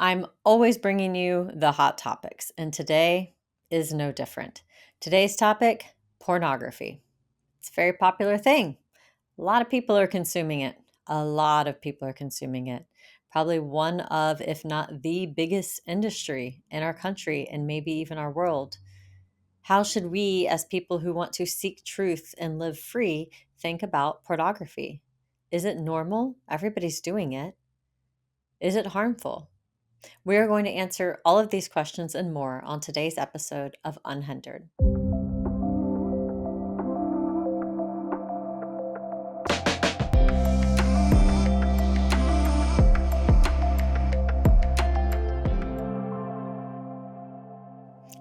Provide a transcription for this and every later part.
I'm always bringing you the hot topics, and today is no different. Today's topic, pornography. It's a very popular thing. A lot of people are consuming it. A lot of people are consuming it. Probably one of, if not the biggest industry in our country and maybe even our world. How should we, as people who want to seek truth and live free, think about pornography? Is it normal? Everybody's doing it. Is it harmful? We are going to answer all of these questions and more on today's episode of Unhindered.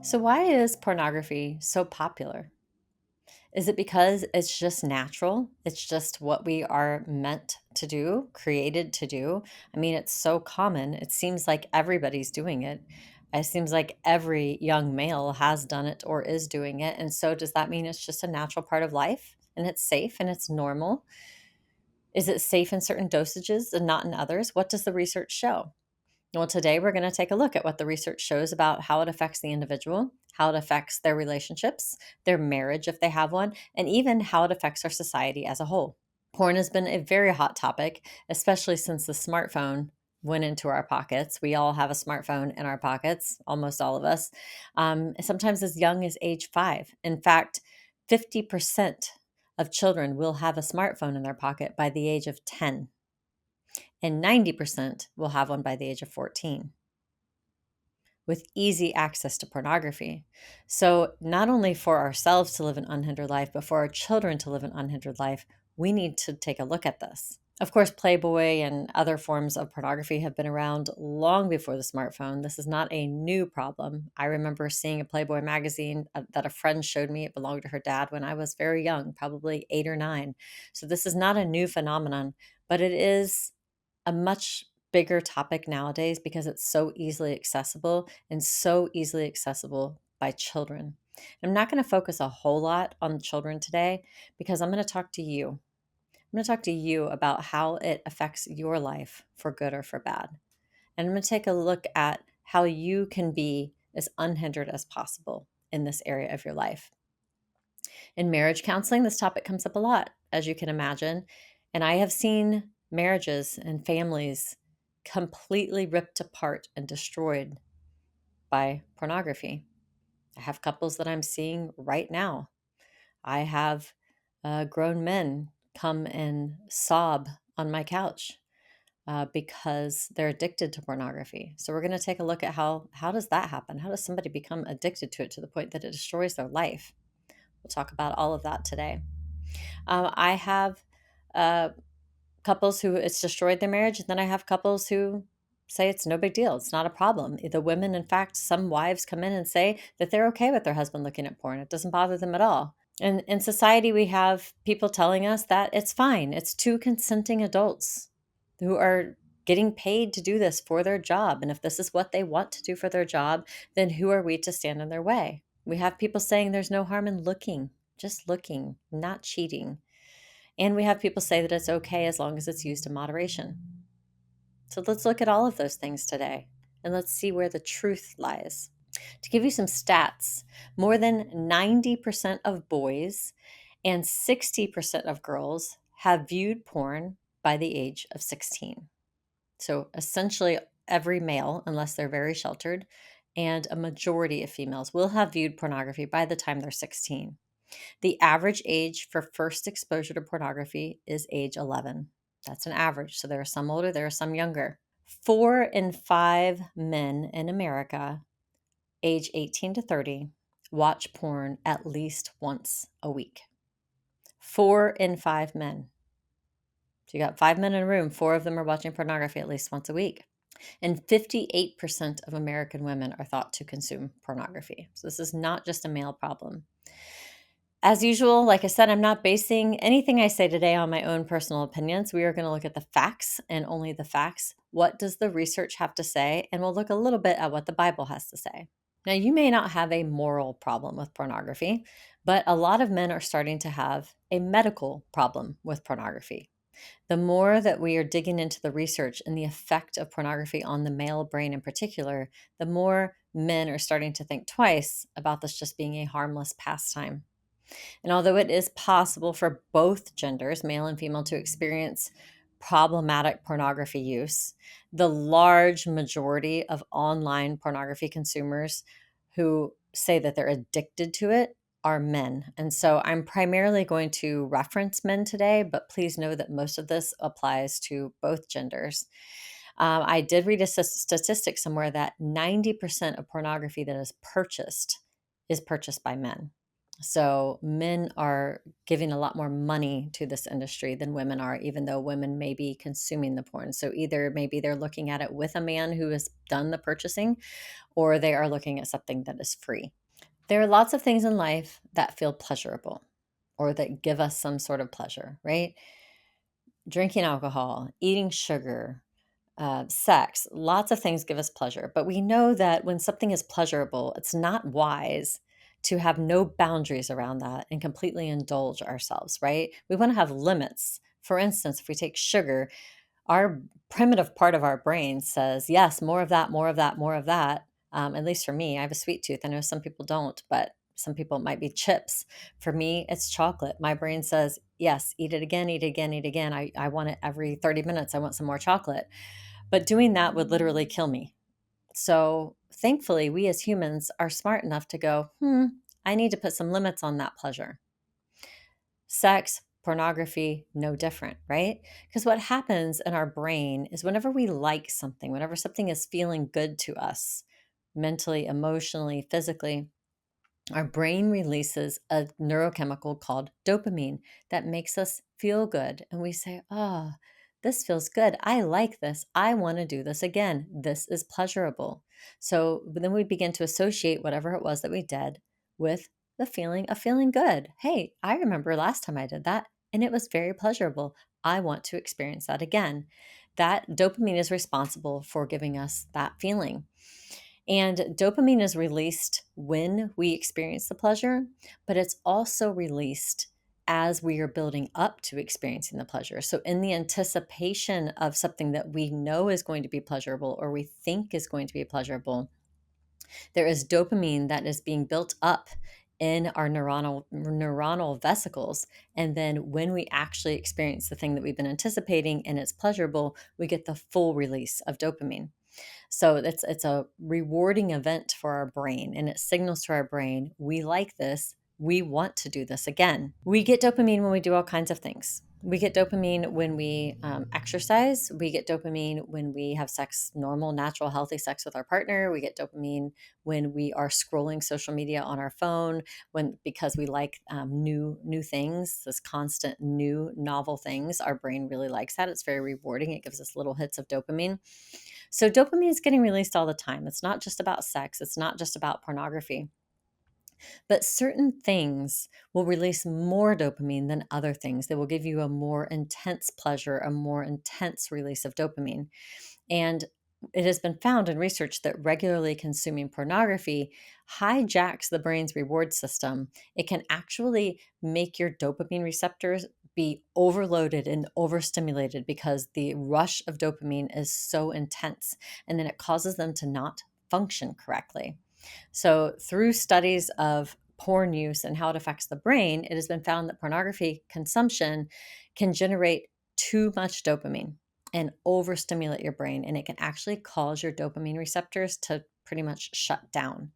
So, why is pornography so popular? Is it because it's just natural? It's just what we are meant to do, created to do? I mean, it's so common. It seems like everybody's doing it. It seems like every young male has done it or is doing it. And so, does that mean it's just a natural part of life and it's safe and it's normal? Is it safe in certain dosages and not in others? What does the research show? Well, today we're going to take a look at what the research shows about how it affects the individual, how it affects their relationships, their marriage if they have one, and even how it affects our society as a whole. Porn has been a very hot topic, especially since the smartphone went into our pockets. We all have a smartphone in our pockets, almost all of us, sometimes as young as age 5. In fact, 50% of children will have a smartphone in their pocket by the age of 10, and 90% will have one by the age of 14 with easy access to pornography. So, not only for ourselves to live an unhindered life, but for our children to live an unhindered life, we need to take a look at this. Of course, Playboy and other forms of pornography have been around long before the smartphone. This is not a new problem. I remember seeing a Playboy magazine that a friend showed me. It belonged to her dad when I was very young, probably 8 or 9. So, this is not a new phenomenon, but it is a much bigger topic nowadays because it's so easily accessible and so easily accessible by children. I'm not going to focus a whole lot on children today because I'm going to talk to you. I'm going to talk to you about how it affects your life for good or for bad. And I'm going to take a look at how you can be as unhindered as possible in this area of your life. In marriage counseling, this topic comes up a lot, as you can imagine. And I have seen marriages and families completely ripped apart and destroyed by pornography. I have couples that I'm seeing right now. I have grown men come and sob on my couch because they're addicted to pornography. So we're going to take a look at how does that happen? How does somebody become addicted to it to the point that it destroys their life? We'll talk about all of that today. I have uh, couples who it's destroyed their marriage, and then I have couples who say it's no big deal. It's not a problem. The women, in fact, some wives come in and say that they're okay with their husband looking at porn. It doesn't bother them at all. And in society, we have people telling us that it's fine. It's two consenting adults who are getting paid to do this for their job. And if this is what they want to do for their job, then who are we to stand in their way? We have people saying there's no harm in looking, just looking, not cheating. And we have people say that it's okay as long as it's used in moderation. So let's look at all of those things today and let's see where the truth lies. To give you some stats, more than 90% of boys and 60% of girls have viewed porn by the age of 16. So essentially, every male, unless they're very sheltered, and a majority of females will have viewed pornography by the time they're 16. The average age for first exposure to pornography is age 11. That's an average. So there are some older, there are some younger. 4 in 5 men in America, age 18 to 30, watch porn at least once a week. 4 in 5 men. So you got 5 men in a room, 4 of them are watching pornography at least once a week. And 58% of American women are thought to consume pornography. So this is not just a male problem. As usual, like I said, I'm not basing anything I say today on my own personal opinions. We are going to look at the facts and only the facts. What does the research have to say? And we'll look a little bit at what the Bible has to say. Now, you may not have a moral problem with pornography, but a lot of men are starting to have a medical problem with pornography. The more that we are digging into the research and the effect of pornography on the male brain in particular, the more men are starting to think twice about this just being a harmless pastime. And although it is possible for both genders, male and female, to experience problematic pornography use, the large majority of online pornography consumers who say that they're addicted to it are men. And so I'm primarily going to reference men today, but please know that most of this applies to both genders. I did read a statistic somewhere that 90% of pornography that is purchased by men. So men are giving a lot more money to this industry than women are, even though women may be consuming the porn. So either maybe they're looking at it with a man who has done the purchasing, or they are looking at something that is free. There are lots of things in life that feel pleasurable or that give us some sort of pleasure, right? Drinking alcohol, eating sugar, sex, lots of things give us pleasure. But we know that when something is pleasurable, it's not wise to have no boundaries around that and completely indulge ourselves, right? We want to have limits. For instance, if we take sugar, our primitive part of our brain says, yes, more of that, more of that, more of that. At least for me, I have a sweet tooth. I know some people don't, but some people it might be chips. For me, it's chocolate. My brain says, yes, eat it again, eat it again, eat it again. I want it every 30 minutes. I want some more chocolate. But doing that would literally kill me. So thankfully, we as humans are smart enough to go, I need to put some limits on that pleasure. Sex, pornography, no different, right? Because what happens in our brain is whenever we like something, whenever something is feeling good to us, mentally, emotionally, physically, our brain releases a neurochemical called dopamine that makes us feel good. And we say, oh, this feels good. I like this. I want to do this again. This is pleasurable. So then we begin to associate whatever it was that we did with the feeling of feeling good. Hey, I remember last time I did that and it was very pleasurable. I want to experience that again. That dopamine is responsible for giving us that feeling. And dopamine is released when we experience the pleasure, but it's also released as we are building up to experiencing the pleasure. So, in the anticipation of something that we know is going to be pleasurable or we think is going to be pleasurable, there is dopamine that is being built up in our neuronal vesicles. And then when we actually experience the thing that we've been anticipating and it's pleasurable, we get the full release of dopamine. So it's a rewarding event for our brain, and it signals to our brain, we like this, we want to do this again. We get dopamine when we do all kinds of things. We get dopamine when we exercise. We get dopamine when we have sex, normal, natural, healthy sex with our partner. We get dopamine when we are scrolling social media on our phone, because we like new things, this constant new novel things. Our brain really likes that. It's very rewarding. It gives us little hits of dopamine. So dopamine is getting released all the time. It's not just about sex. It's not just about pornography. But certain things will release more dopamine than other things. They will give you a more intense pleasure, a more intense release of dopamine. And it has been found in research that regularly consuming pornography hijacks the brain's reward system. It can actually make your dopamine receptors be overloaded and overstimulated because the rush of dopamine is so intense. And then it causes them to not function correctly. So, through studies of porn use and how it affects the brain, it has been found that pornography consumption can generate too much dopamine and overstimulate your brain. And it can actually cause your dopamine receptors to pretty much shut down.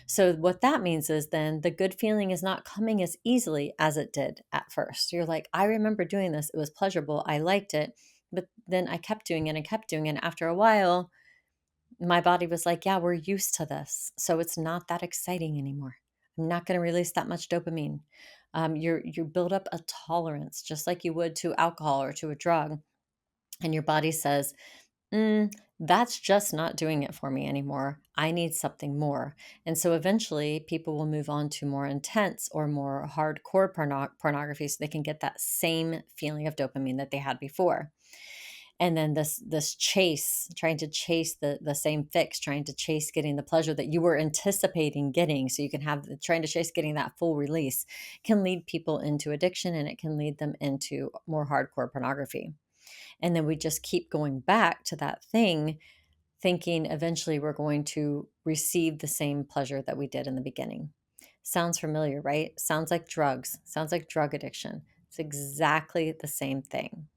So, what that means is then the good feeling is not coming as easily as it did at first. You're like, I remember doing this. It was pleasurable. I liked it. But then I kept doing it and kept doing it. And after a while, my body was like, yeah, we're used to this. So it's not that exciting anymore. I'm not going to release that much dopamine. You build up a tolerance, just like you would to alcohol or to a drug. And your body says, that's just not doing it for me anymore. I need something more. And so eventually people will move on to more intense or more hardcore pornography so they can get that same feeling of dopamine that they had before. And then this chase, trying to chase the same fix, trying to chase getting the pleasure that you were anticipating getting, so you can have trying to chase getting that full release, can lead people into addiction, and it can lead them into more hardcore pornography. And then we just keep going back to that thing, thinking eventually we're going to receive the same pleasure that we did in the beginning. Sounds familiar, right? Sounds like drugs, sounds like drug addiction. It's exactly the same thing.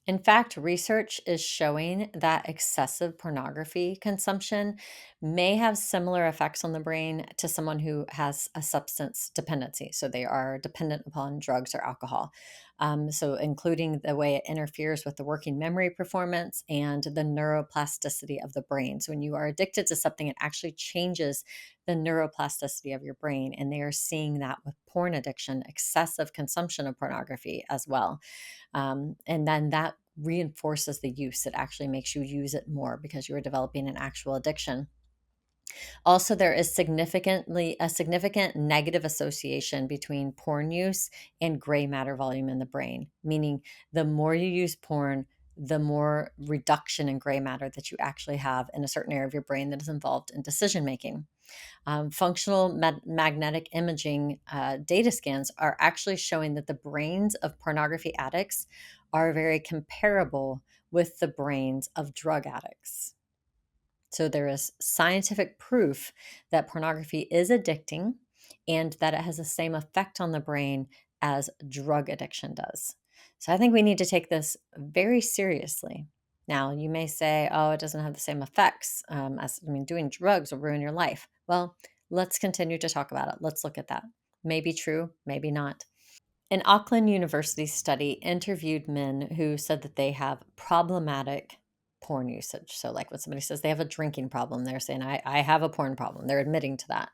In fact, research is showing that excessive pornography consumption may have similar effects on the brain to someone who has a substance dependency. So they are dependent upon drugs or alcohol. So, including the way it interferes with the working memory performance and the neuroplasticity of the brain. So, when you are addicted to something, it actually changes the neuroplasticity of your brain. And they are seeing that with porn addiction, excessive consumption of pornography as well. And then that reinforces the use. It actually makes you use it more because you are developing an actual addiction. Also, there is significantly a significant negative association between porn use and gray matter volume in the brain, meaning the more you use porn, the more reduction in gray matter that you actually have in a certain area of your brain that is involved in decision making. Functional magnetic imaging data scans are actually showing that the brains of pornography addicts are very comparable with the brains of drug addicts. So there is scientific proof that pornography is addicting and that it has the same effect on the brain as drug addiction does. So I think we need to take this very seriously. Now, you may say, oh, it doesn't have the same effects doing drugs will ruin your life. Well, let's continue to talk about it. Let's look at that. Maybe true, maybe not. An Auckland University study interviewed men who said that they have problematic porn usage. So, like when somebody says they have a drinking problem, they're saying, I have a porn problem. They're admitting to that.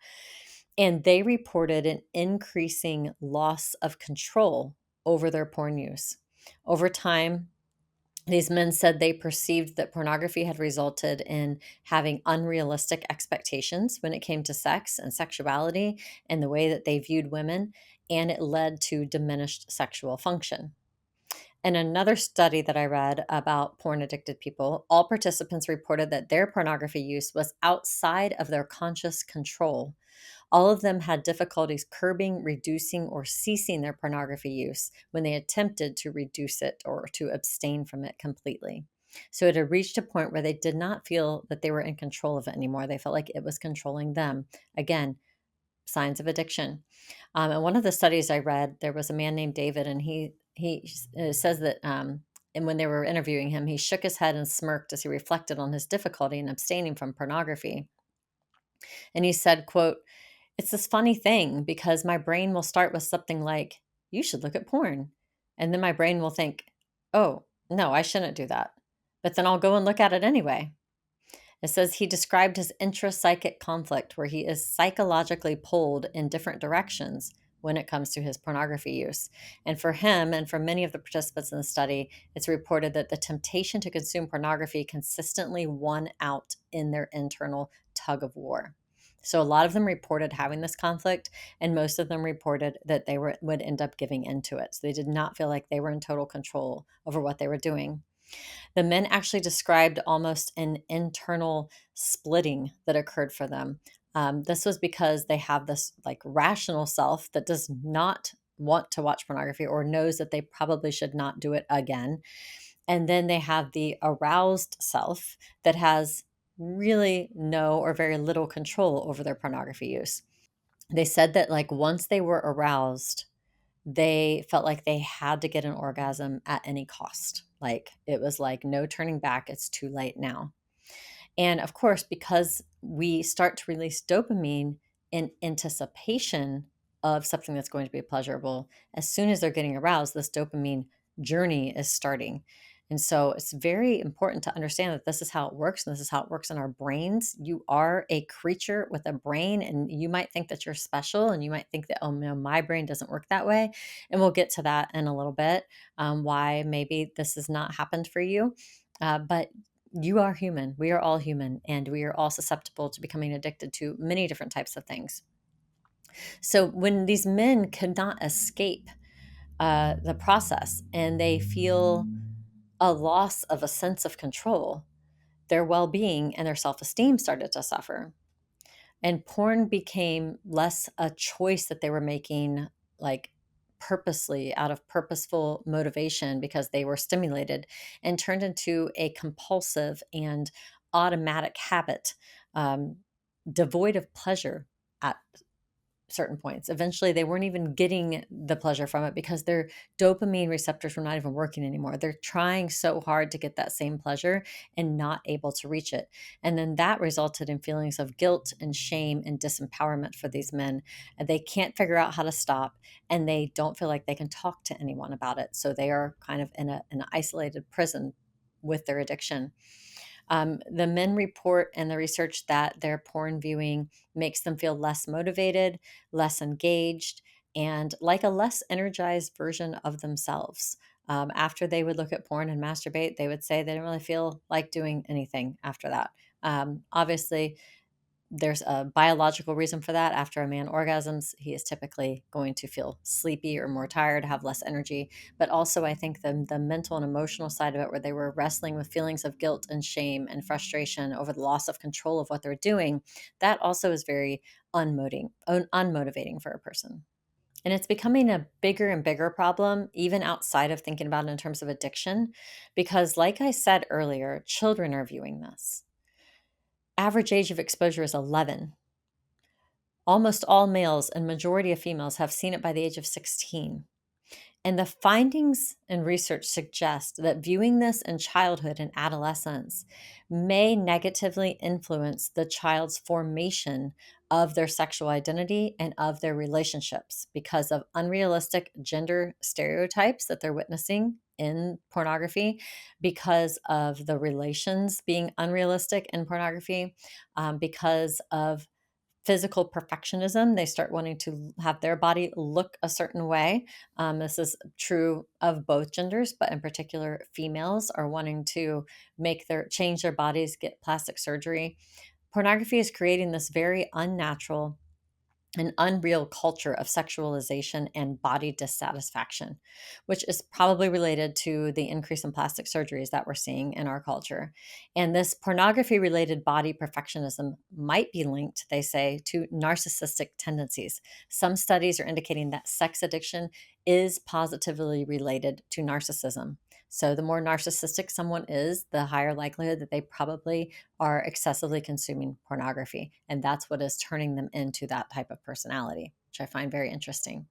And they reported an increasing loss of control over their porn use. Over time, these men said they perceived that pornography had resulted in having unrealistic expectations when it came to sex and sexuality and the way that they viewed women, and it led to diminished sexual function. In another study that I read about porn addicted people, all participants reported that their pornography use was outside of their conscious control. All of them had difficulties curbing, reducing, or ceasing their pornography use when they attempted to reduce it or to abstain from it completely. So it had reached a point where they did not feel that they were in control of it anymore. They felt like it was controlling them. Again, signs of addiction. And one of the studies I read, there was a man named David, and he says that, and when they were interviewing him, he shook his head and smirked as he reflected on his difficulty in abstaining from pornography. And he said, quote, "It's this funny thing because my brain will start with something like, you should look at porn. And then my brain will think, oh, no, I shouldn't do that. But then I'll go and look at it anyway." It says he described his intrapsychic conflict where he is psychologically pulled in different directions when it comes to his pornography use. And for him and for many of the participants in the study, it's reported that the temptation to consume pornography consistently won out in their internal tug of war. So a lot of them reported having this conflict, and most of them reported that would end up giving into it. So they did not feel like they were in total control over what they were doing. The men actually described almost an internal splitting that occurred for them. This was because they have this like rational self that does not want to watch pornography or knows that they probably should not do it again. And then they have the aroused self that has really no or very little control over their pornography use. They said that like once they were aroused, they felt like they had to get an orgasm at any cost. Like it was like no turning back, it's too late now. And of course, because we start to release dopamine in anticipation of something that's going to be pleasurable, as soon as they're getting aroused, this dopamine journey is starting. And so it's very important to understand that this is how it works, and this is how it works in our brains. You are a creature with a brain, and you might think that you're special, and you might think that, oh no, my brain doesn't work that way. And we'll get to that in a little bit, why maybe this has not happened for you. But you are human. We are all human, and we are all susceptible to becoming addicted to many different types of things. So when these men could not escape the process and they feel a loss of a sense of control, their well-being and their self-esteem started to suffer. And porn became less a choice that they were making, like, purposely out of purposeful motivation because they were stimulated, and turned into a compulsive and automatic habit, um, devoid of pleasure at certain points. Eventually, they weren't even getting the pleasure from it because their dopamine receptors were not even working anymore. They're trying so hard to get that same pleasure and not able to reach it. And then that resulted in feelings of guilt and shame and disempowerment for these men. And they can't figure out how to stop, and they don't feel like they can talk to anyone about it. So they are kind of in an isolated prison with their addiction. The men report in the research that their porn viewing makes them feel less motivated, less engaged, and like a less energized version of themselves. After they would look at porn and masturbate, they would say they didn't really feel like doing anything after that. Obviously, there's a biological reason for that. After a man orgasms, he is typically going to feel sleepy or more tired, have less energy. But also, I think the mental and emotional side of it, where they were wrestling with feelings of guilt and shame and frustration over the loss of control of what they're doing, that also is very unmotivating for a person. And it's becoming a bigger and bigger problem, even outside of thinking about it in terms of addiction, because, like I said earlier, children are viewing this. Average age of exposure is 11. Almost all males and majority of females have seen it by the age of 16. And the findings and research suggest that viewing this in childhood and adolescence may negatively influence the child's formation of their sexual identity and of their relationships because of unrealistic gender stereotypes that they're witnessing in pornography, because of the relations being unrealistic in pornography, because of physical perfectionism. They start wanting to have their body look a certain way. This is true of both genders, but in particular, females are wanting to change their bodies, get plastic surgery. Pornography is creating this very unnatural an unreal culture of sexualization and body dissatisfaction, which is probably related to the increase in plastic surgeries that we're seeing in our culture. And this pornography related body perfectionism might be linked, they say, to narcissistic tendencies. Some studies are indicating that sex addiction is positively related to narcissism. So, the more narcissistic someone is, the higher likelihood that they probably are excessively consuming pornography. And that's what is turning them into that type of personality, which I find very interesting.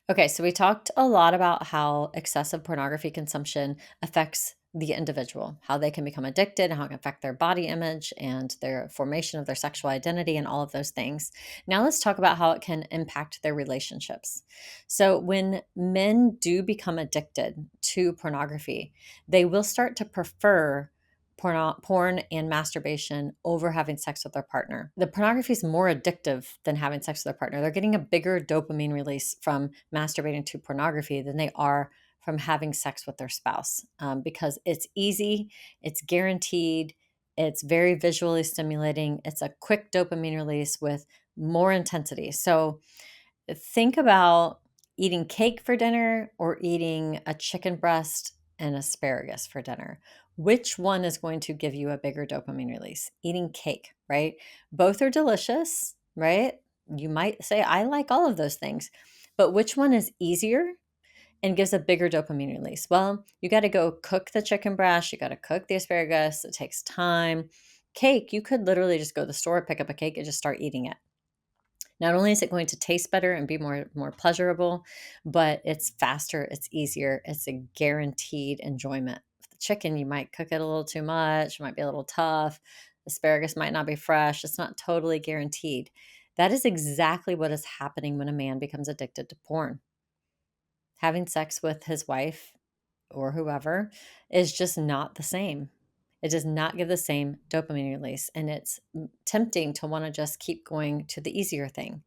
Okay, so we talked a lot about how excessive pornography consumption affects the individual, how they can become addicted, how it can affect their body image and their formation of their sexual identity, and all of those things. Now, let's talk about how it can impact their relationships. So, when men do become addicted to pornography, they will start to prefer porn and masturbation over having sex with their partner. The pornography is more addictive than having sex with their partner. They're getting a bigger dopamine release from masturbating to pornography than they are from having sex with their spouse, because it's easy, it's guaranteed, it's very visually stimulating, it's a quick dopamine release with more intensity. So think about eating cake for dinner or eating a chicken breast and asparagus for dinner. Which one is going to give you a bigger dopamine release? Eating cake, right? Both are delicious, right? You might say, I like all of those things, but which one is easier and gives a bigger dopamine release? Well, you got to go cook the chicken breast, you got to cook the asparagus, it takes time. Cake, you could literally just go to the store, pick up a cake, and just start eating it. Not only is it going to taste better and be more pleasurable, but it's faster, it's easier, it's a guaranteed enjoyment. With the chicken, you might cook it a little too much, it might be a little tough. Asparagus might not be fresh. It's not totally guaranteed. That is exactly what is happening when a man becomes addicted to porn. Having sex with his wife or whoever is just not the same. It does not give the same dopamine release, and it's tempting to want to just keep going to the easier thing.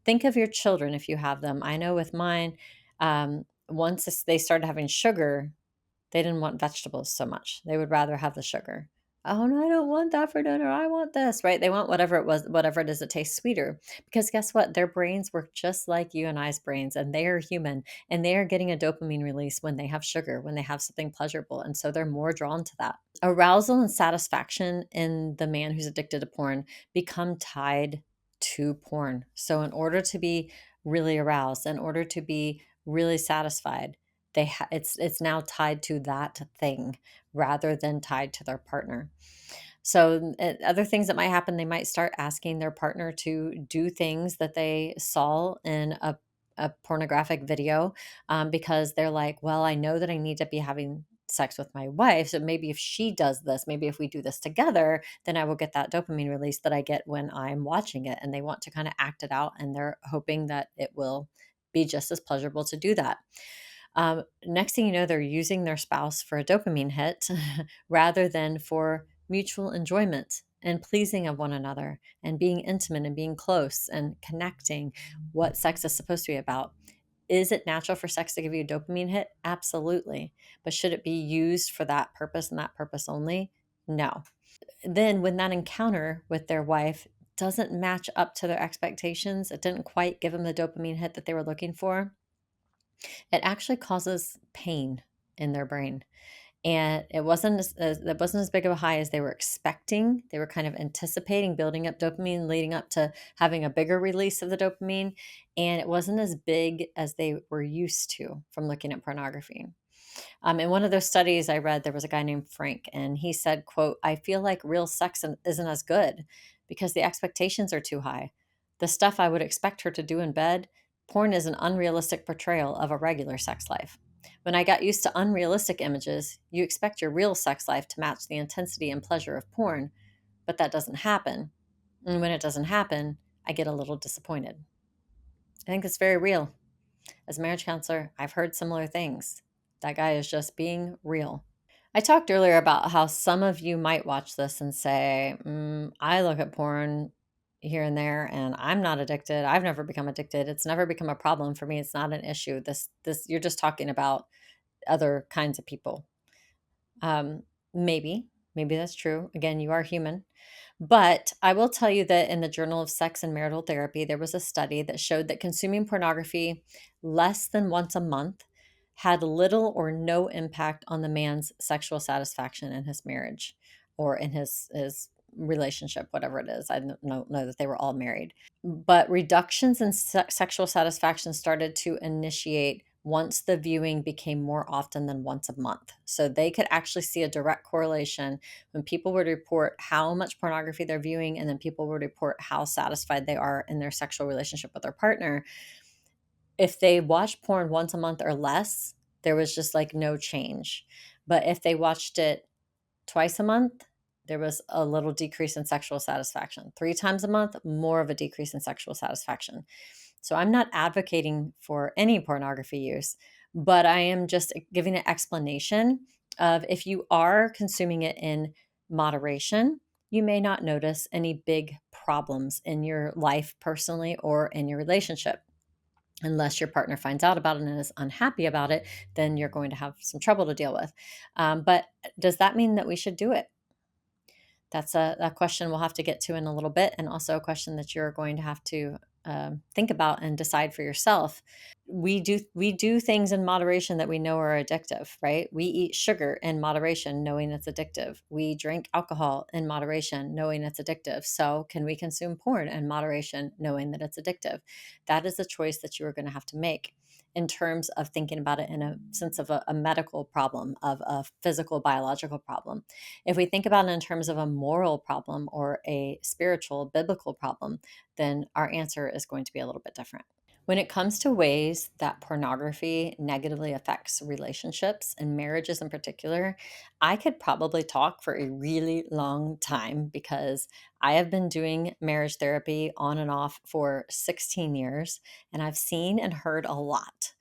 Think of your children if you have them. I know with mine, once they started having sugar, they didn't want vegetables so much. They would rather have the sugar. Oh, no, I don't want that for dinner. I want this, right? They want whatever it is that tastes sweeter. Because guess what? Their brains work just like you and I's brains, and they are human, and they are getting a dopamine release when they have sugar, when they have something pleasurable. And so they're more drawn to that. Arousal and satisfaction in the man who's addicted to porn become tied to porn. So in order to be really aroused, in order to be really satisfied, it's now tied to that thing rather than tied to their partner. So, other things that might happen, they might start asking their partner to do things that they saw in a pornographic video, because they're like, well, I know that I need to be having sex with my wife. So maybe if she does this, maybe if we do this together, then I will get that dopamine release that I get when I'm watching it. And they want to kind of act it out, and they're hoping that it will be just as pleasurable to do that. Next thing you know, they're using their spouse for a dopamine hit rather than for mutual enjoyment and pleasing of one another and being intimate and being close and connecting, what sex is supposed to be about. Is it natural for sex to give you a dopamine hit? Absolutely. But should it be used for that purpose and that purpose only? No. Then, when that encounter with their wife doesn't match up to their expectations, it didn't quite give them the dopamine hit that they were looking for, it actually causes pain in their brain. And it wasn't as big of a high as they were expecting. They were kind of anticipating building up dopamine, leading up to having a bigger release of the dopamine, and it wasn't as big as they were used to from looking at pornography. In one of those studies I read, there was a guy named Frank, and he said, quote, I feel like real sex isn't as good because the expectations are too high. The stuff I would expect her to do in bed, porn is an unrealistic portrayal of a regular sex life. When I got used to unrealistic images, you expect your real sex life to match the intensity and pleasure of porn, but that doesn't happen. And when it doesn't happen, I get a little disappointed. I think it's very real. As a marriage counselor, I've heard similar things. That guy is just being real. I talked earlier about how some of you might watch this and say, I look at porn here and there and I'm not addicted. I've never become addicted. It's never become a problem for me. It's not an issue. This you're just talking about other kinds of people. Um, maybe that's true. Again, you are human. But I will tell you that in the Journal of Sex and Marital Therapy, there was a study that showed that consuming pornography less than once a month had little or no impact on the man's sexual satisfaction in his marriage or in his relationship, whatever it is. I don't know that they were all married. But reductions in sexual satisfaction started to initiate once the viewing became more often than once a month. So they could actually see a direct correlation when people would report how much pornography they're viewing, and then people would report how satisfied they are in their sexual relationship with their partner. If they watched porn once a month or less, there was just like no change. But if they watched it twice a month, there was a little decrease in sexual satisfaction. 3 times a month, more of a decrease in sexual satisfaction. So I'm not advocating for any pornography use, but I am just giving an explanation of if you are consuming it in moderation, you may not notice any big problems in your life personally or in your relationship. Unless your partner finds out about it and is unhappy about it, then you're going to have some trouble to deal with. But does that mean that we should do it? That's a question we'll have to get to in a little bit, and also a question that you're going to have to think about and decide for yourself. We do things in moderation that we know are addictive, right? We eat sugar in moderation, knowing it's addictive. We drink alcohol in moderation, knowing it's addictive. So, can we consume porn in moderation, knowing that it's addictive? That is a choice that you are going to have to make in terms of thinking about it in a sense of a medical problem, of a physical, biological problem. If we think about it in terms of a moral problem or a spiritual, biblical problem, then our answer is going to be a little bit different. When it comes to ways that pornography negatively affects relationships and marriages in particular, I could probably talk for a really long time because I have been doing marriage therapy on and off for 16 years, and I've seen and heard a lot.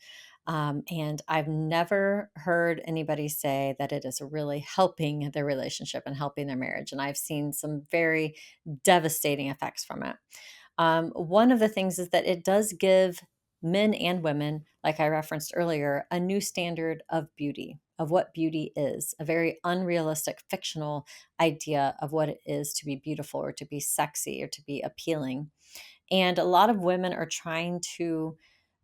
And I've never heard anybody say that it is really helping their relationship and helping their marriage. And I've seen some very devastating effects from it. One of the things is that it does give men and women, like I referenced earlier, a new standard of beauty, of what beauty is, a very unrealistic, fictional idea of what it is to be beautiful or to be sexy or to be appealing. And a lot of women are trying to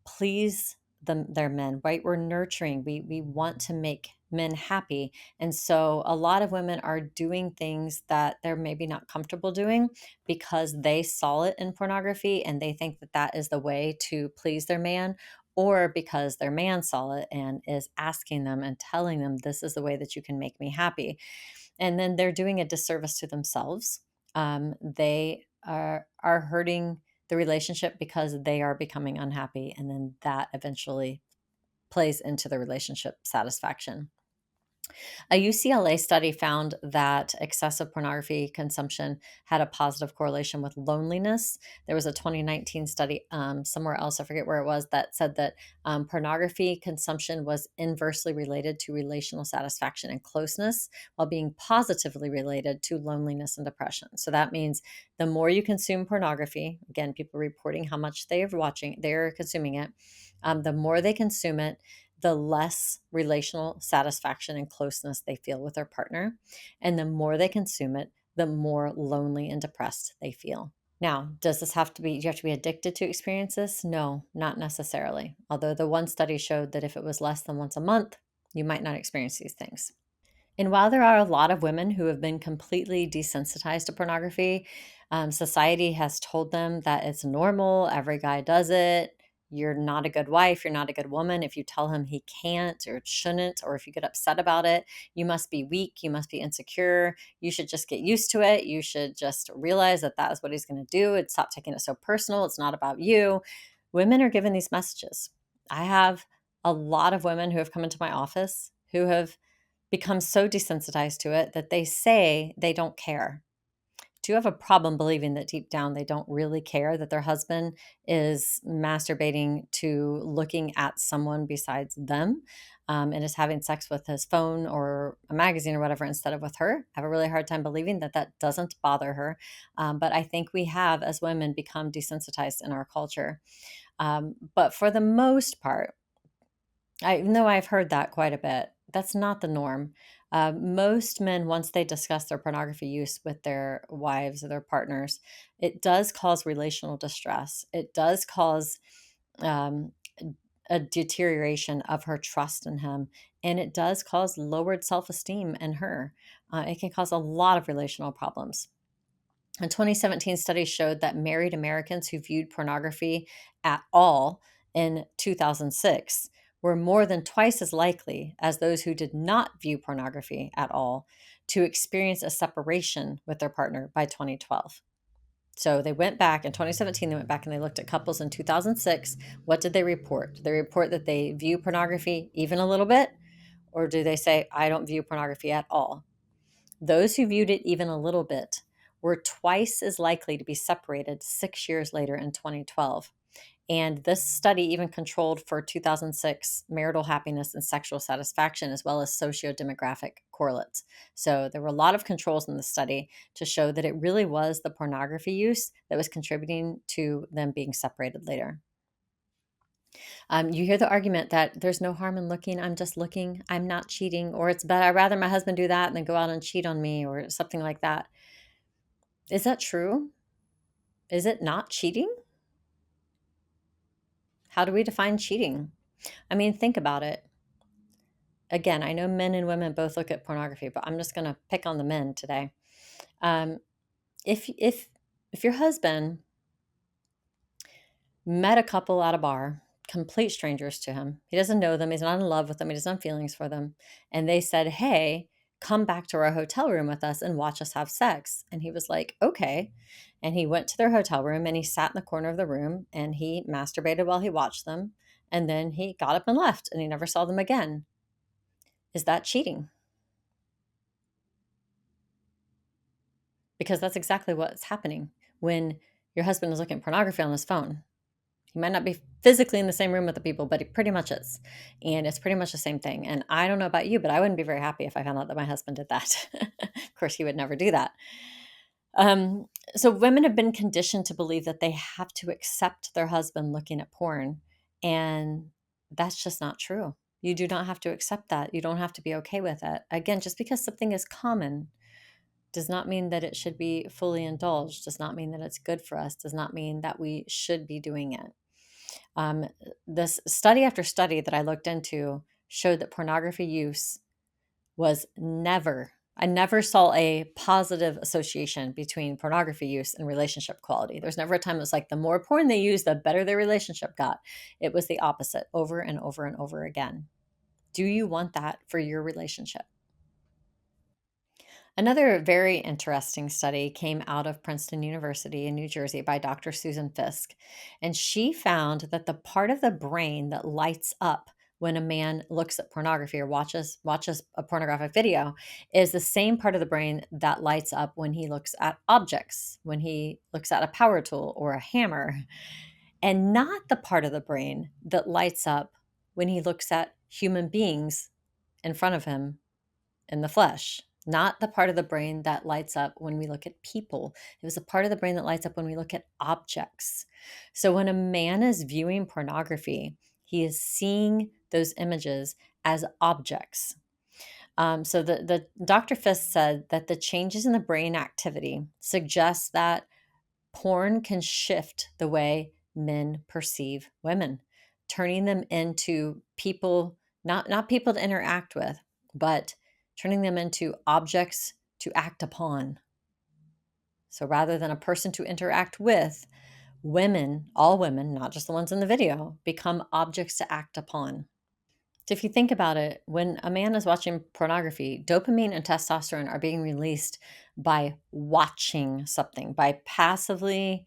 please their men, right? We're nurturing. We want to make men happy. And so a lot of women are doing things that they're maybe not comfortable doing because they saw it in pornography and they think that that is the way to please their man, or because their man saw it and is asking them and telling them this is the way that you can make me happy. And then they're doing a disservice to themselves. They are hurting the relationship because they are becoming unhappy, and then that eventually plays into the relationship satisfaction. A UCLA study found that excessive pornography consumption had a positive correlation with loneliness. There was a 2019 study somewhere else, I forget where it was, that said that pornography consumption was inversely related to relational satisfaction and closeness, while being positively related to loneliness and depression. So that means the more you consume pornography, again, people reporting how much they're consuming it, the more they consume it, the less relational satisfaction and closeness they feel with their partner. And the more they consume it, the more lonely and depressed they feel. Now, does this have to be, do you have to be addicted to experience this? No, not necessarily. Although the one study showed that if it was less than once a month, you might not experience these things. And while there are a lot of women who have been completely desensitized to pornography, society has told them that it's normal, every guy does it. You're not a good wife, you're not a good woman if you tell him he can't or shouldn't, or if you get upset about it. You must be weak, you must be insecure, you should just get used to it. You should just realize that that is what he's going to do and stop taking it so personal. It's not about you. Women are given these messages. I have a lot of women who have come into my office who have become so desensitized to it that they say they don't care. Do you have a problem believing that deep down they don't really care that their husband is masturbating to looking at someone besides them, and is having sex with his phone or a magazine or whatever instead of with her? I have a really hard time believing that that doesn't bother her. But I think we have, as women, become desensitized in our culture. But for the most part, I know I've heard that quite a bit. That's not the norm. Most men, once they discuss their pornography use with their wives or their partners, it does cause relational distress. It does cause um, a deterioration of her trust in him, and it does cause lowered self esteem in her. It can cause a lot of relational problems. A 2017 study showed that married Americans who viewed pornography at all in 2006 were more than twice as likely as those who did not view pornography at all to experience a separation with their partner by 2012. So they went back in 2017, they went back and they looked at couples in 2006. What did they report? Did they report that they view pornography even a little bit? Or do they say, I don't view pornography at all? Those who viewed it even a little bit were twice as likely to be separated 6 years later in 2012. And this study even controlled for 2006 marital happiness and sexual satisfaction, as well as socio-demographic correlates. So there were a lot of controls in the study to show that it really was the pornography use that was contributing to them being separated later. You hear the argument that there's no harm in looking, I'm just looking, I'm not cheating, or it's better, I'd rather my husband do that than go out and cheat on me, or something like that. Is that true? Is it not cheating? How do we define cheating? I mean, think about it. Again, I know men and women both look at pornography, but I'm just going to pick on the men today. Um, if your husband met a couple at a bar, complete strangers to him, he doesn't know them, he's not in love with them, he doesn't have feelings for them, and they said, "Hey, come back to our hotel room with us and watch us have sex," and he was like, "Okay," and he went to their hotel room and he sat in the corner of the room and he masturbated while he watched them, and then he got up and left and he never saw them again. Is that cheating? Because that's exactly what's happening when your husband is looking at pornography on his phone. He might not be physically in the same room with the people, but he pretty much is. And it's pretty much the same thing. And I don't know about you, but I wouldn't be very happy if I found out that my husband did that. Of course, he would never do that. Um, so women have been conditioned to believe that they have to accept their husband looking at porn. And that's just not true. You do not have to accept that. You don't have to be okay with it. Again, just because something is common does not mean that it should be fully indulged, does not mean that it's good for us, does not mean that we should be doing it. Um, this study after study that I looked into showed that pornography use was never, I never saw a positive association between pornography use and relationship quality. There's never a time it was like the more porn they used, the better their relationship got. It was the opposite over and over and over again. Do you want that for your relationship? Another very interesting study came out of Princeton University in New Jersey by Dr. Susan Fisk. And she found that the part of the brain that lights up when a man looks at pornography or watches a pornographic video is the same part of the brain that lights up when he looks at objects, when he looks at a power tool or a hammer, and not the part of the brain that lights up when he looks at human beings in front of him in the flesh, not the part of the brain that lights up when we look at people. It was the part of the brain that lights up when we look at objects. So when a man is viewing pornography, he is seeing those images as objects. So the Dr. Fisk said that the changes in the brain activity suggest that porn can shift the way men perceive women, turning them into people, not people to interact with, but turning them into objects to act upon. So rather than a person to interact with, women, all women, not just the ones in the video, become objects to act upon. So if you think about it, when a man is watching pornography, dopamine and testosterone are being released by watching something, by passively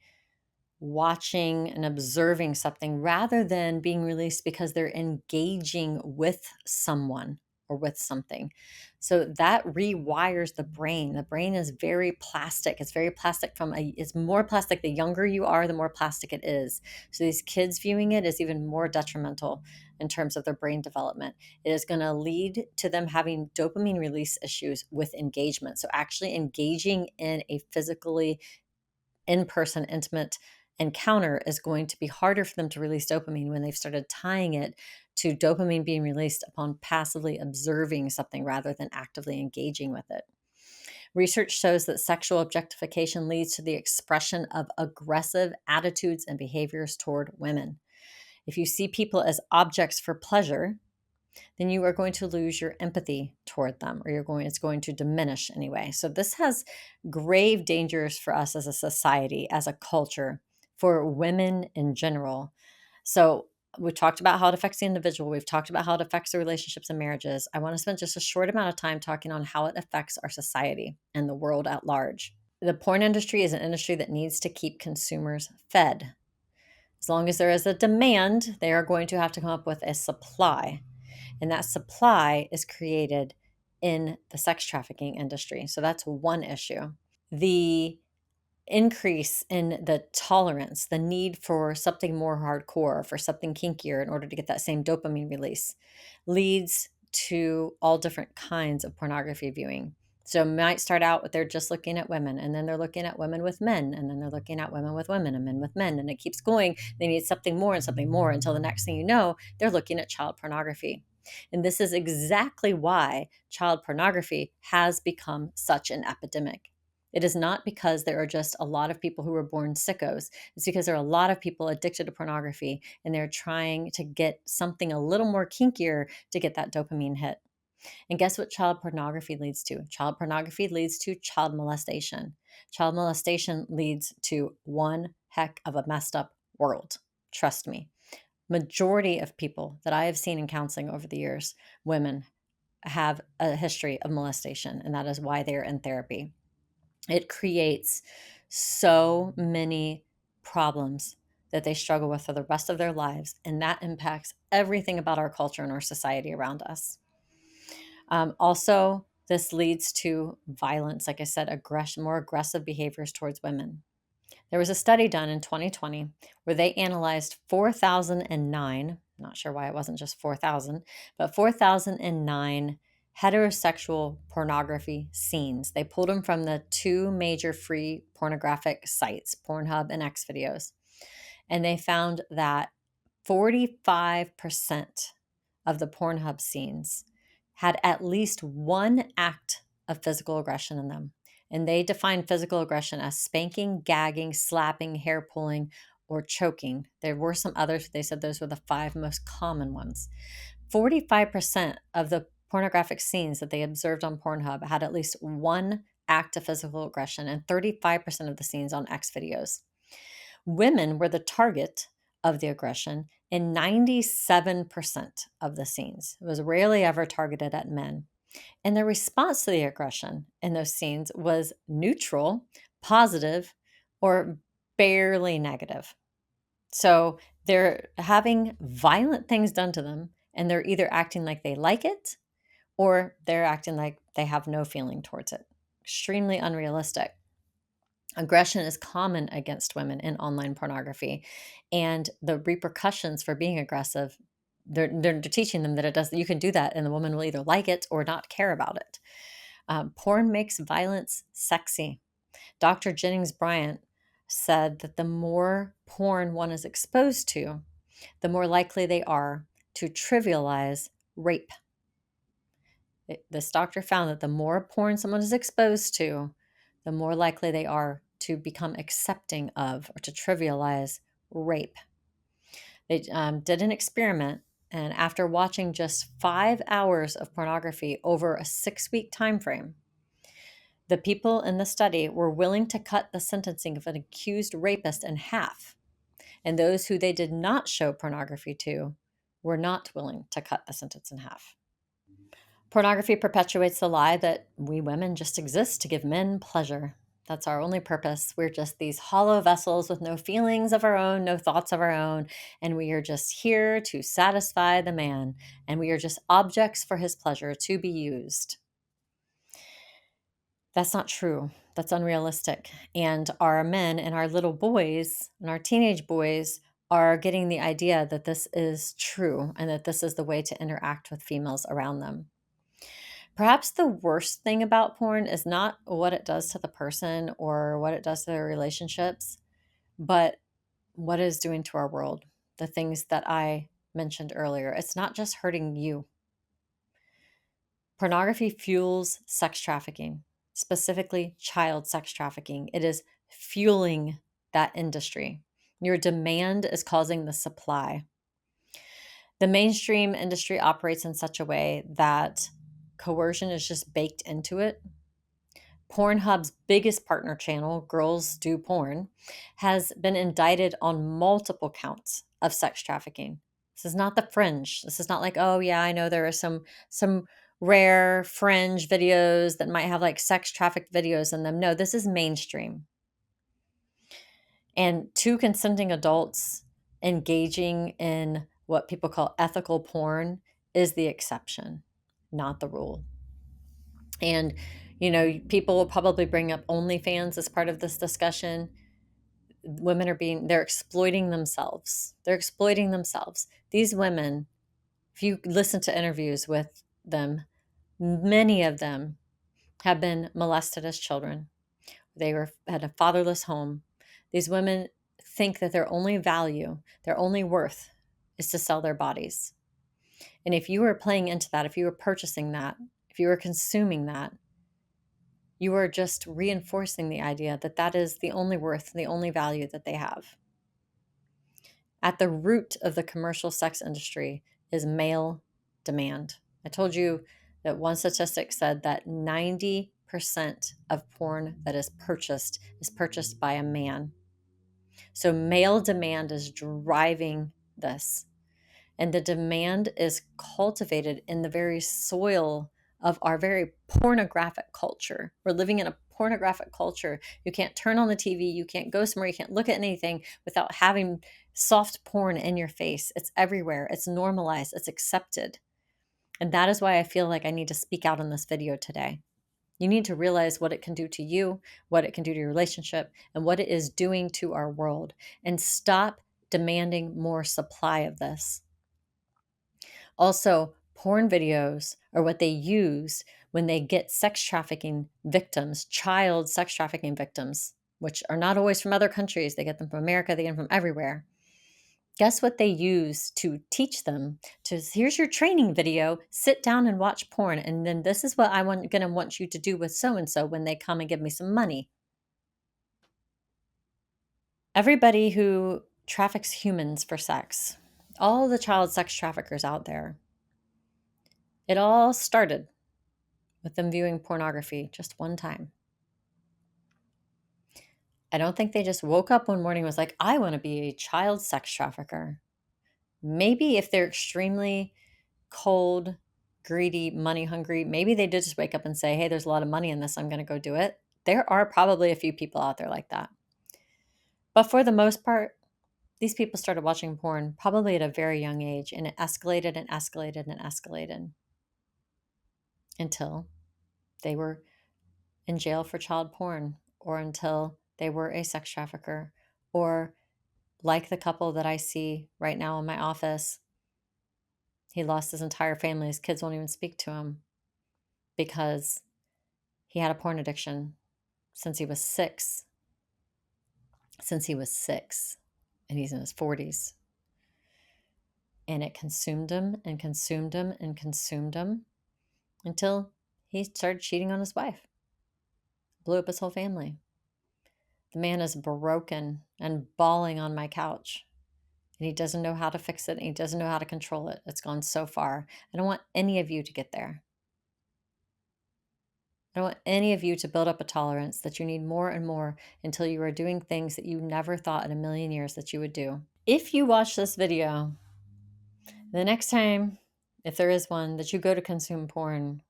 watching and observing something rather than being released because they're engaging with someone or with something. So that rewires the brain. The brain is very plastic. It's very plastic it's more plastic. The younger you are, the more plastic it is. So these kids viewing it is even more detrimental in terms of their brain development. It is going to lead to them having dopamine release issues with engagement. So actually engaging in a physically in-person intimate encounter is going to be harder for them to release dopamine when they've started tying it to dopamine being released upon passively observing something rather than actively engaging with it. Research shows that sexual objectification leads to the expression of aggressive attitudes and behaviors toward women. If you see people as objects for pleasure, then you are going to lose your empathy toward them, or it's going to diminish anyway. So this has grave dangers for us as a society, as a culture, for women in general. So we've talked about how it affects the individual. We've talked about how it affects the relationships and marriages. I want to spend just a short amount of time talking on how it affects our society and the world at large. The porn industry is an industry that needs to keep consumers fed. As long as there is a demand, they are going to have to come up with a supply. And that supply is created in the sex trafficking industry. So that's one issue. The increase in the tolerance, the need for something more hardcore, for something kinkier in order to get that same dopamine release, leads to all different kinds of pornography viewing. So it might start out with they're just looking at women, and then they're looking at women with men, and then they're looking at women with women and men with men, and it keeps going. They need something more and something more until the next thing you know, they're looking at child pornography. And this is exactly why child pornography has become such an epidemic. It is not because there are just a lot of people who were born sickos. It's because there are a lot of people addicted to pornography and they're trying to get something a little more kinkier to get that dopamine hit. And guess what child pornography leads to? Child pornography leads to child molestation. Child molestation leads to one heck of a messed up world. Trust me. Majority of people that I have seen in counseling over the years, women, have a history of molestation, and that is why they're in therapy. It creates so many problems that they struggle with for the rest of their lives, and that impacts everything about our culture and our society around us. Also, this leads to violence, like I said, aggression, more aggressive behaviors towards women. There was a study done in 2020 where they analyzed 4,009, not sure why it wasn't just 4,000, but 4,009 heterosexual pornography scenes. They pulled them from the two major free pornographic sites, Pornhub and Xvideos. And they found that 45% of the Pornhub scenes had at least one act of physical aggression in them. And they define physical aggression as spanking, gagging, slapping, hair pulling, or choking. There were some others, but they said those were the 5 most common ones. 45% of the pornographic scenes that they observed on Pornhub had at least one act of physical aggression, and 35% of the scenes on X videos. Women were the target of the aggression in 97% of the scenes. It was rarely ever targeted at men. And the response to the aggression in those scenes was neutral, positive, or barely negative. So they're having violent things done to them, and they're either acting like they like it or they're acting like they have no feeling towards it. Extremely unrealistic. Aggression is common against women in online pornography, and the repercussions for being aggressive, they're teaching them that it does. You can do that, and the woman will either like it or not care about it. Porn makes violence sexy. Dr. Jennings Bryant said that the more porn one is exposed to, the more likely they are to trivialize rape. This doctor found that the more porn someone is exposed to, the more likely they are to become accepting of or to trivialize rape. They did an experiment, and after watching just 5 hours of pornography over a 6-week time frame, the people in the study were willing to cut the sentencing of an accused rapist in half, and those who they did not show pornography to were not willing to cut the sentence in half. Pornography perpetuates the lie that we women just exist to give men pleasure. That's our only purpose. We're just these hollow vessels with no feelings of our own, no thoughts of our own, and we are just here to satisfy the man, and we are just objects for his pleasure to be used. That's not true. That's unrealistic. And our men and our little boys and our teenage boys are getting the idea that this is true and that this is the way to interact with females around them. Perhaps the worst thing about porn is not what it does to the person or what it does to their relationships, but what it is doing to our world. The things that I mentioned earlier. It's not just hurting you. Pornography fuels sex trafficking, specifically child sex trafficking. It is fueling that industry. Your demand is causing the supply. The mainstream industry operates in such a way that coercion is just baked into it. Pornhub's biggest partner channel, Girls Do Porn, has been indicted on multiple counts of sex trafficking. This is not the fringe. This is not like, oh yeah, I know there are some rare fringe videos that might have like sex trafficked videos in them. No, this is mainstream. And 2 consenting adults engaging in what people call ethical porn is the exception, not the rule. And, people will probably bring up OnlyFans as part of this discussion. Women they're exploiting themselves. They're exploiting themselves. These women, if you listen to interviews with them, many of them have been molested as children. They had a fatherless home. These women think that their only value, their only worth is to sell their bodies. And if you are playing into that, if you are purchasing that, if you are consuming that, you are just reinforcing the idea that that is the only worth, the only value that they have. At the root of the commercial sex industry is male demand. I told you that one statistic said that 90% of porn that is purchased by a man. So male demand is driving this. And the demand is cultivated in the very soil of our very pornographic culture. We're living in a pornographic culture. You can't turn on the TV, you can't go somewhere, you can't look at anything without having soft porn in your face. It's everywhere. It's normalized, it's accepted. And that is why I feel like I need to speak out in this video today. You need to realize what it can do to you, what it can do to your relationship, and what it is doing to our world. And stop demanding more supply of this. Also, porn videos are what they use when they get sex trafficking victims, child sex trafficking victims, which are not always from other countries. They get them from America, they get them from everywhere. Guess what they use to teach them? Here's your training video, sit down and watch porn, and then this is what I'm going to want you to do with so-and-so when they come and give me some money. Everybody who traffics humans for sex, all the child sex traffickers out there, it all started with them viewing pornography just one time. I don't think they just woke up one morning and was like, I want to be a child sex trafficker. Maybe if they're extremely cold, greedy, money hungry, maybe they did just wake up and say, hey, there's a lot of money in this, I'm going to go do it. There are probably a few people out there like that. But for the most part, these people started watching porn probably at a very young age, and it escalated and escalated and escalated until they were in jail for child porn, or until they were a sex trafficker, or like the couple that I see right now in my office, he lost his entire family. His kids won't even speak to him because he had a porn addiction since he was six. Since he was six, and he's in his 40s. And it consumed him and consumed him and consumed him until he started cheating on his wife. Blew up his whole family. The man is broken and bawling on my couch. And he doesn't know how to fix it. And he doesn't know how to control it. It's gone so far. I don't want any of you to get there. I don't want any of you to build up a tolerance that you need more and more until you are doing things that you never thought in a million years that you would do. If you watch this video, the next time, if there is one, that you go to consume porn,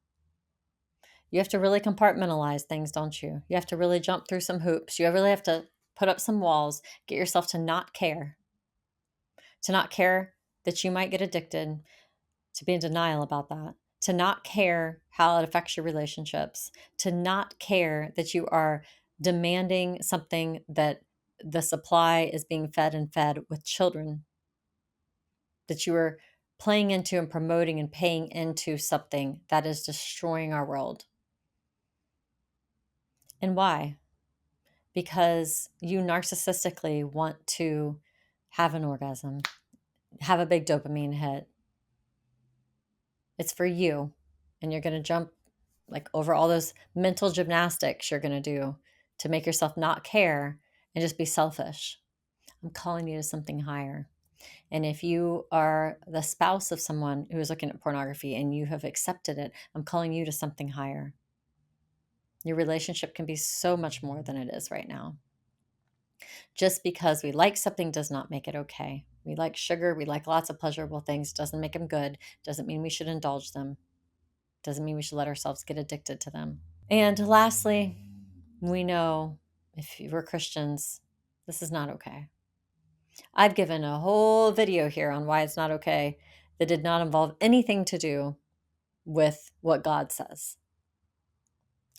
you have to really compartmentalize things, don't you? You have to really jump through some hoops. You really have to put up some walls, get yourself to not care that you might get addicted, to be in denial about that, to not care how it affects your relationships, to not care that you are demanding something that the supply is being fed and fed with children, that you are playing into and promoting and paying into something that is destroying our world. And why? Because you narcissistically want to have an orgasm, have a big dopamine hit. It's for you. And you're going to jump like over all those mental gymnastics you're going to do to make yourself not care and just be selfish. I'm calling you to something higher. And if you are the spouse of someone who is looking at pornography and you have accepted it, I'm calling you to something higher. Your relationship can be so much more than it is right now. Just because we like something does not make it okay. We like sugar, we like lots of pleasurable things, doesn't make them good, doesn't mean we should indulge them, doesn't mean we should let ourselves get addicted to them. And lastly, we know if we're Christians, this is not okay. I've given a whole video here on why it's not okay that did not involve anything to do with what God says.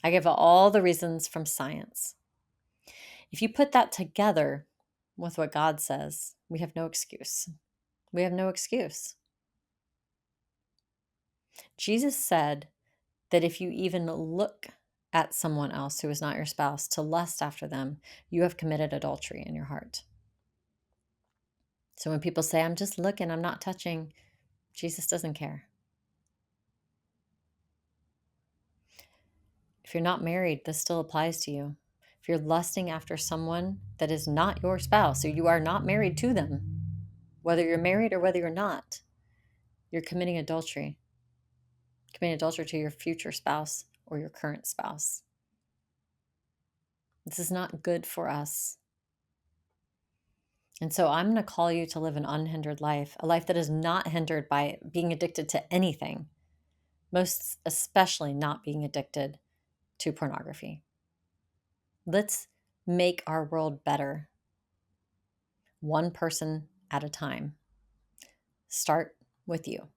I give all the reasons from science. If you put that together with what God says, we have no excuse. We have no excuse. Jesus said that if you even look at someone else who is not your spouse to lust after them, you have committed adultery in your heart. So when people say, I'm just looking, I'm not touching, Jesus doesn't care. If you're not married, this still applies to you. If you're lusting after someone that is not your spouse, so you are not married to them, whether you're married or whether you're not, you're committing adultery. Committing adultery to your future spouse or your current spouse. This is not good for us. And so I'm going to call you to live an unhindered life, a life that is not hindered by being addicted to anything, most especially not being addicted to pornography. Let's make our world better, one person at a time. Start with you.